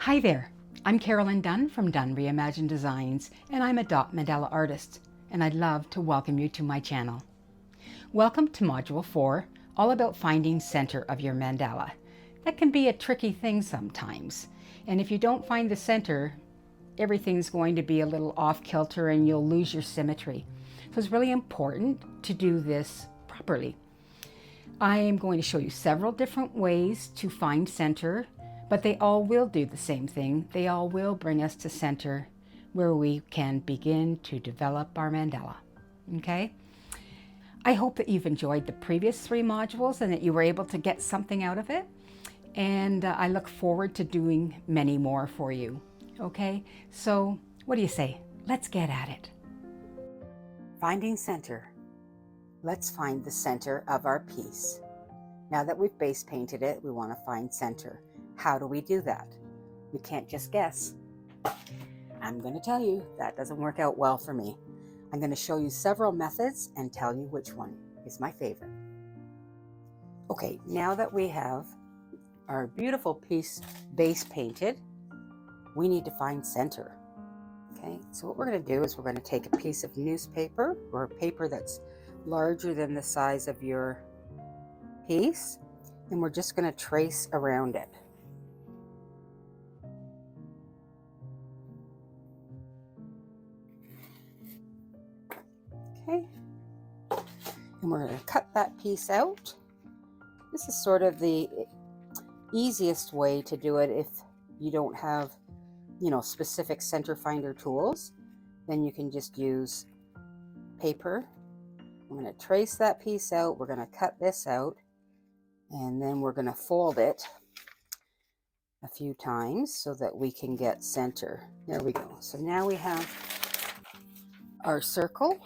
Hi there, I'm Carolyn Dunn from Dunn Reimagined Designs, and I'm a dot mandala artist, and I'd love to welcome you to my channel. Welcome to Module 4, all about finding center of your mandala. That can be a tricky thing sometimes, and if you don't find the center, everything's going to be a little off kilter and you'll lose your symmetry. So it's really important to do this properly. I am going to show you several different ways to find center, but they all will do the same thing. They all will bring us to center where we can begin to develop our mandala. Okay? I hope that you've enjoyed the previous 3 modules and that you were able to get something out of it. And I look forward to doing many more for you. Okay? So what do you say? Let's get at it. Finding center. Let's find the center of our piece. Now that we've base painted it, we want to find center. How do we do that? We can't just guess. I'm going to tell you that doesn't work out well for me. I'm going to show you several methods and tell you which one is my favorite. Okay, now that we have our beautiful piece base painted, we need to find center. Okay, so what we're going to do is we're going to take a piece of newspaper or paper that's larger than the size of your piece, and we're just going to trace around it. Okay, and we're going to cut that piece out. This is sort of the easiest way to do it if you don't have, specific center finder tools. Then you can just use paper. I'm going to trace that piece out. We're going to cut this out, and then we're going to fold it a few times so that we can get center. There we go. So now we have our circle,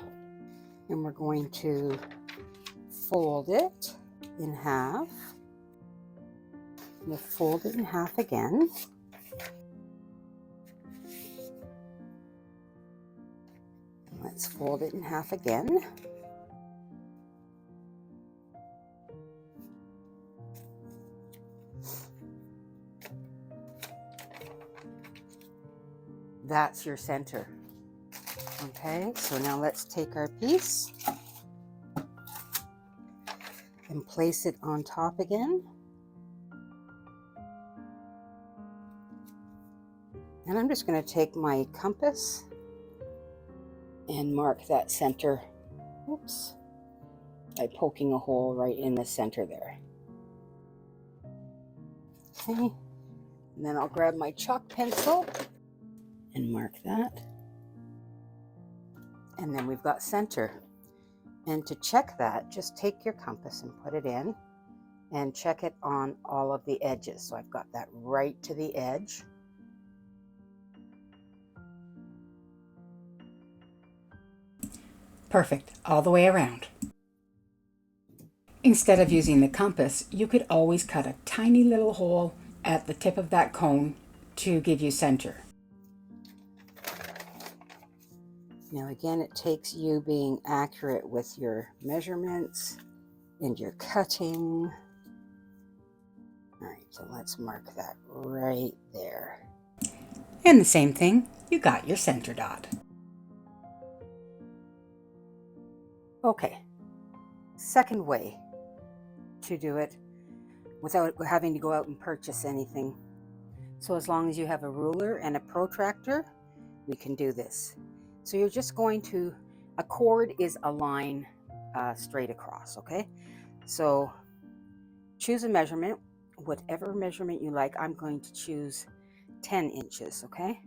and we're going to fold it in half. We'll fold it in half again. Let's fold it in half again. That's your center. Okay, so now let's take our piece and place it on top again. And I'm just going to take my compass and mark that center, by poking a hole right in the center there. Okay, and then I'll grab my chalk pencil and mark that. And then we've got center. And to check that, just take your compass and put it in and check it on all of the edges. So I've got that right to the edge. Perfect, all the way around. Instead of using the compass, you could always cut a tiny little hole at the tip of that cone to give you center. Now again, it takes you being accurate with your measurements and your cutting. All right, so let's mark that right there. And the same thing, you got your center dot. Okay, second way to do it without having to go out and purchase anything. So as long as you have a ruler and a protractor, we can do this. So you're just going to, a chord is a line straight across, okay? So choose a measurement, whatever measurement you like. I'm going to choose 10 inches, okay,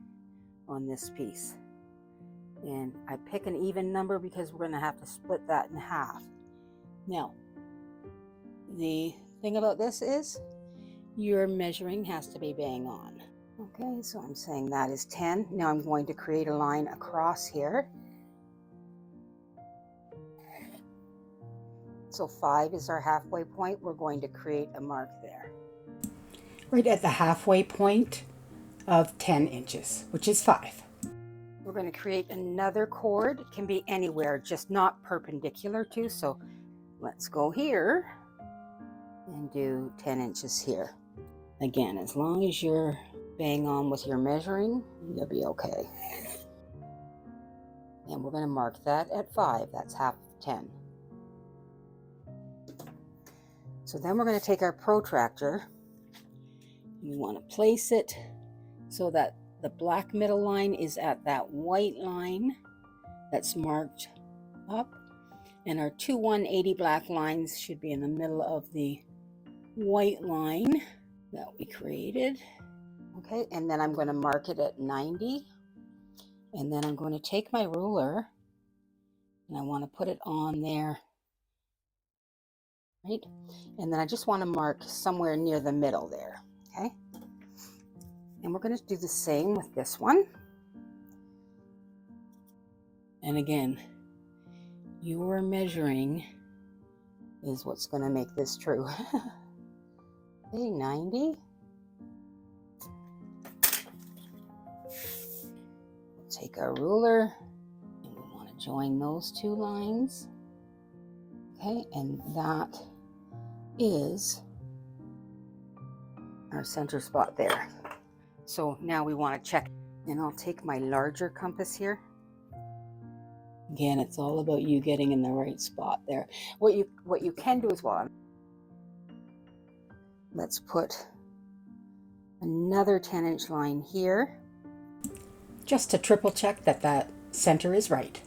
on this piece. And I pick an even number because we're going to have to split that in half. Now, the thing about this is your measuring has to be bang on. Okay, so I'm saying that is 10. Now I'm going to create a line across here. So 5 is our halfway point. We're going to create a mark there. Right at the halfway point of 10 inches, which is 5. We're going to create another chord. It can be anywhere, just not perpendicular to. So let's go here and do 10 inches here. Again, as long as your bang on with your measuring, you'll be okay. And we're going to mark that at 5. That's half 10. So then we're going to take our protractor. You want to place it so that the black middle line is at that white line that's marked up. And our two 180 black lines should be in the middle of the white line that we created. Okay, and then I'm going to mark it at 90. And then I'm going to take my ruler and I want to put it on there, right? And then I just want to mark somewhere near the middle there, okay? And we're going to do the same with this one. And again, your measuring is what's going to make this true. Okay, 90. Take our ruler and we want to join those two lines. Okay, and that is our center spot there. So now we want to check, and I'll take my larger compass here. Again, it's all about you getting in the right spot there. What you can do as well, let's put another 10-inch line here, just to triple check that that center is right.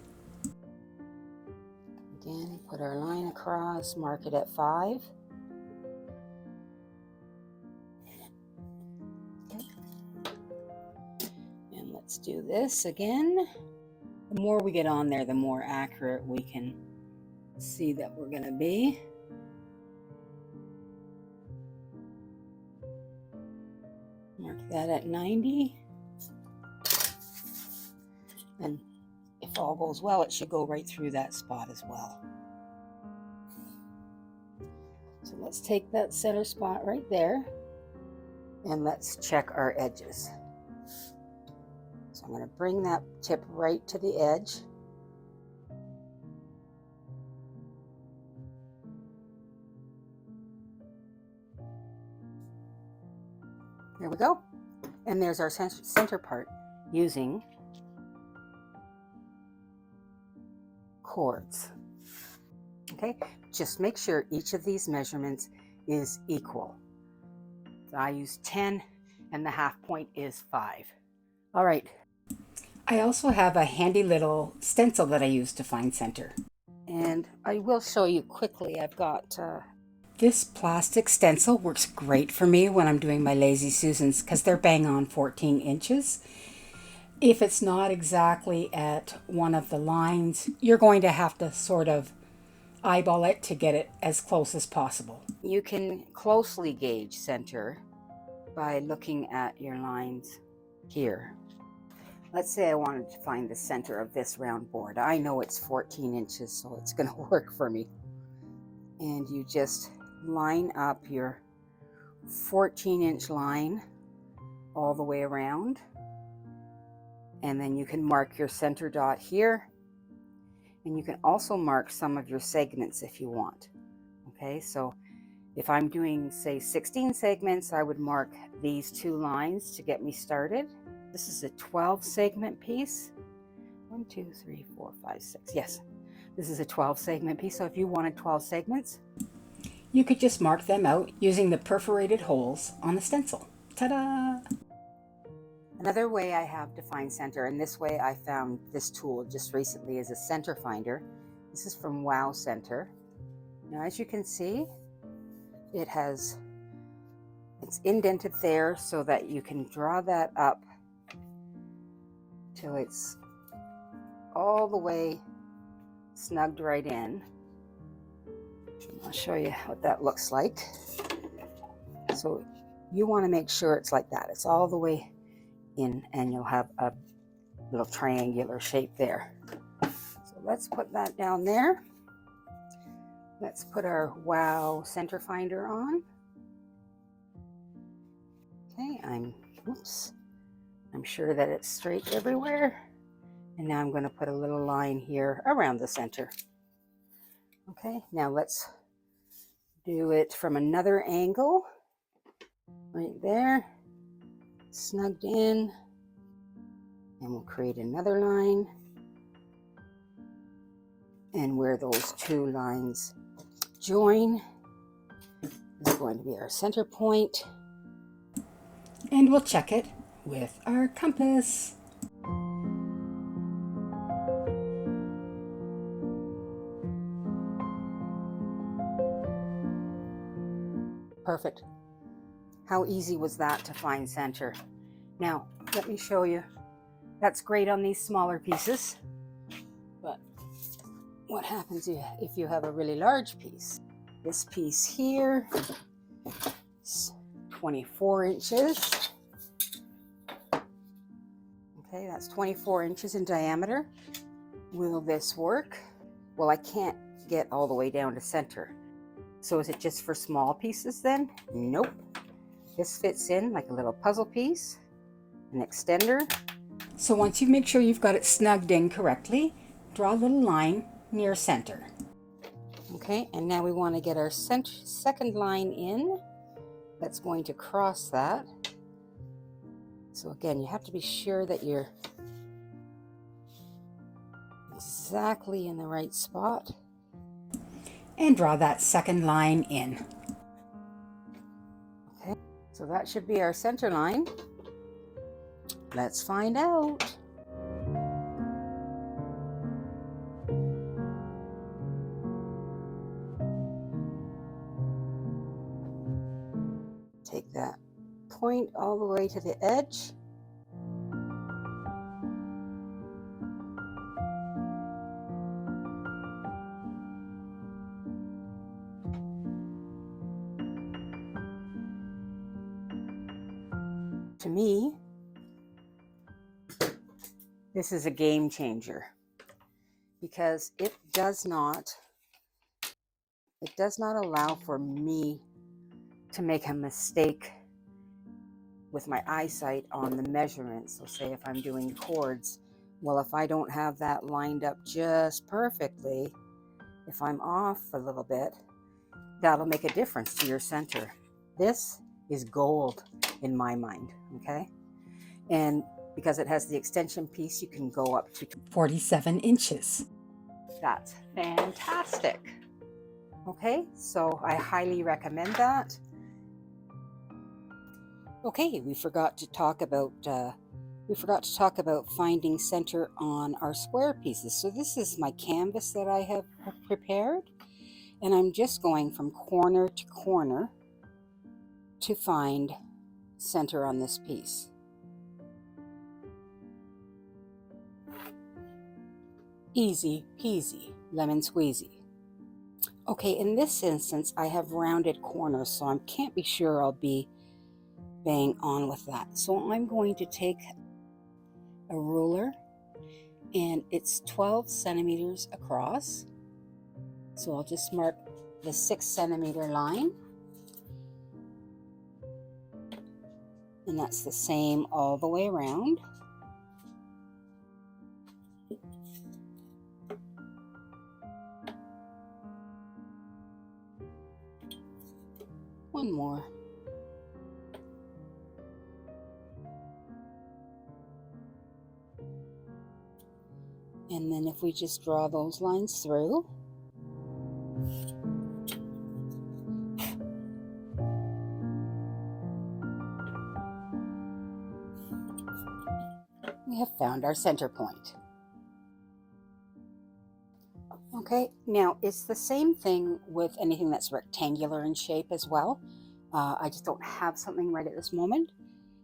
Again, put our line across, mark it at 5. Okay. And let's do this again. The more we get on there, the more accurate we can see that we're going to be. Mark that at 90. And if all goes well, it should go right through that spot as well. So let's take that center spot right there and let's check our edges. So I'm going to bring that tip right to the edge. There we go. And there's our center part using chords. Okay, just make sure each of these measurements is equal. So I use 10 and the half point is 5. All right. I also have a handy little stencil that I use to find center. And I will show you quickly. I've got this plastic stencil works great for me when I'm doing my Lazy Susans because they're bang on 14 inches. If it's not exactly at one of the lines, you're going to have to sort of eyeball it to get it as close as possible. You can closely gauge center by looking at your lines here. Let's say I wanted to find the center of this round board. I know it's 14 inches, so it's going to work for me. And you just line up your 14-inch line all the way around. And then you can mark your center dot here. And you can also mark some of your segments if you want. Okay, so if I'm doing, say, 16 segments, I would mark these two lines to get me started. This is a 12 segment piece. 1, 2, 3, 4, 5, 6. Yes, this is a 12 segment piece. So if you wanted 12 segments, you could just mark them out using the perforated holes on the stencil. Ta-da! Another way I have to find center, and this way I found this tool just recently, is a center finder. This is from Wow Center. Now, as you can see, it's indented there so that you can draw that up till it's all the way snugged right in. I'll show you what that looks like. So you want to make sure it's like that. It's all the way in, and you'll have a little triangular shape there. So let's put that down there. Let's put our Wow Center Finder on. Okay, I'm sure that it's straight everywhere. And now I'm going to put a little line here around the center. Okay, now let's do it from another angle. Right there. snugged in, and we'll create another line. And where those two lines join is going to be our center point. And we'll check it with our compass. Perfect. How easy was that to find center? Now, let me show you. That's great on these smaller pieces, but what happens if you have a really large piece? This piece here is 24 inches. Okay, that's 24 inches in diameter. Will this work? Well, I can't get all the way down to center. So is it just for small pieces then? Nope. This fits in like a little puzzle piece, an extender. So once you make sure you've got it snugged in correctly, draw a little line near center. Okay, and now we want to get our second line in. That's going to cross that. So again, you have to be sure that you're exactly in the right spot. And draw that second line in. Okay, so that should be our center line. Let's find out. Take that point all the way to the edge. To me, this is a game changer because it does not allow for me to make a mistake with my eyesight on the measurements. So say if I'm doing chords, well, if I don't have that lined up just perfectly, if I'm off a little bit, that'll make a difference to your center. This is gold in my mind, okay? And because it has the extension piece, you can go up to 47 inches. That's fantastic. Okay, so I highly recommend that. Okay, we forgot to talk about finding center on our square pieces. So this is my canvas that I have prepared, and I'm just going from corner to corner to find center on this piece. Easy peasy, lemon squeezy. Okay, in this instance, I have rounded corners, so I can't be sure I'll be bang on with that. So I'm going to take a ruler, and it's 12 centimeters across. So I'll just mark the 6 centimeter line. And that's the same all the way around. One more. And then if we just draw those lines through, we have found our center point. Okay, now it's the same thing with anything that's rectangular in shape as well. I just don't have something right at this moment.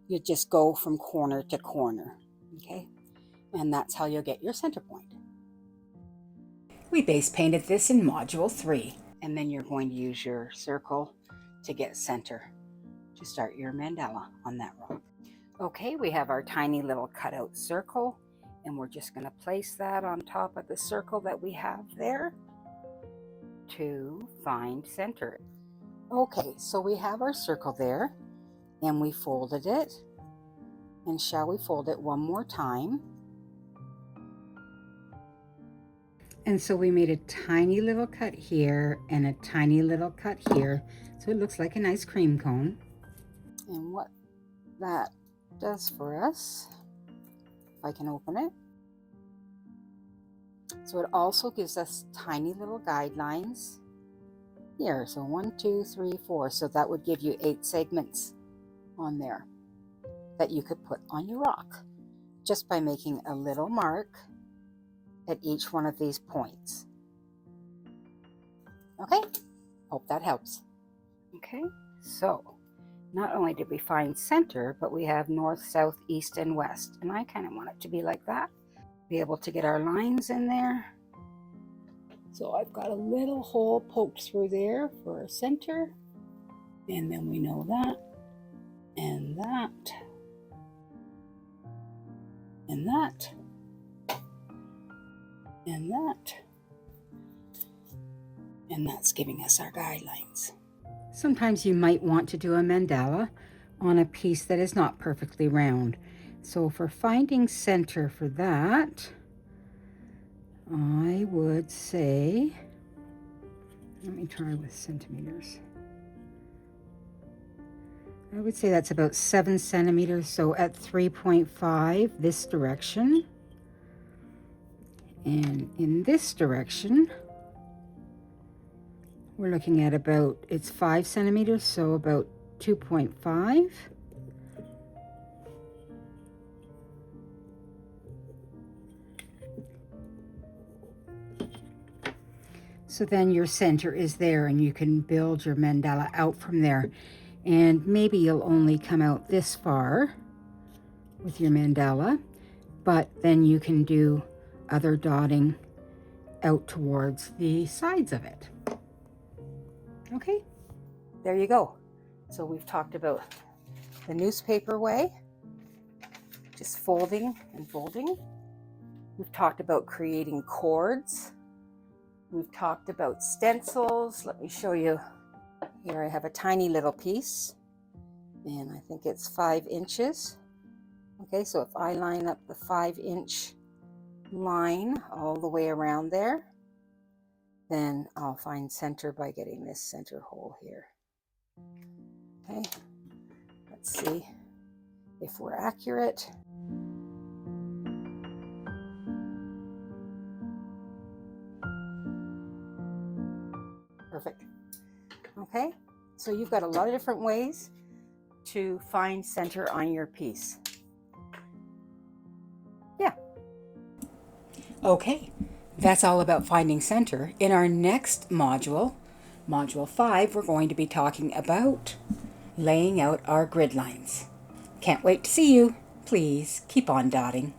You just go from corner to corner, okay? And that's how you'll get your center point. We base painted this in module 3, and then you're going to use your circle to get center to start your mandala on that rock. Okay, we have our tiny little cutout circle, and we're just going to place that on top of the circle that we have there to find center. Okay, so we have our circle there, and we folded it. And shall we fold it one more time? And so we made a tiny little cut here and a tiny little cut here. So it looks like an ice cream cone. And what that does for us. If I can open it. So it also gives us tiny little guidelines here. So 1, 2, 3, 4. So that would give you 8 segments on there that you could put on your rock just by making a little mark at each one of these points. Okay, hope that helps. Okay, so not only did we find center, but we have north, south, east, and west. And I kind of want it to be like that. Be able to get our lines in there. So I've got a little hole poked through there for a center. And then we know that, and that, and that, and that. And that's giving us our guidelines. Sometimes you might want to do a mandala on a piece that is not perfectly round. So for finding center for that, I would say, let me try with centimeters. I would say that's about 7 centimeters, so at 3.5 this direction. And in this direction, we're looking at about, it's 5 centimeters, so about 2.5. So then your center is there and you can build your mandala out from there. And maybe you'll only come out this far with your mandala, but then you can do other dotting out towards the sides of it. Okay, there you go. So we've talked about the newspaper way, just folding and folding. We've talked about creating chords. We've talked about stencils. Let me show you. Here I have a tiny little piece, and I think it's 5 inches. Okay, so if I line up the 5-inch line all the way around there, then I'll find center by getting this center hole here. Okay, let's see if we're accurate. Perfect. Okay, so you've got a lot of different ways to find center on your piece. Yeah. Okay, that's all about finding center. In our next module, Module 5, we're going to be talking about laying out our grid lines. Can't wait to see you. Please keep on dotting.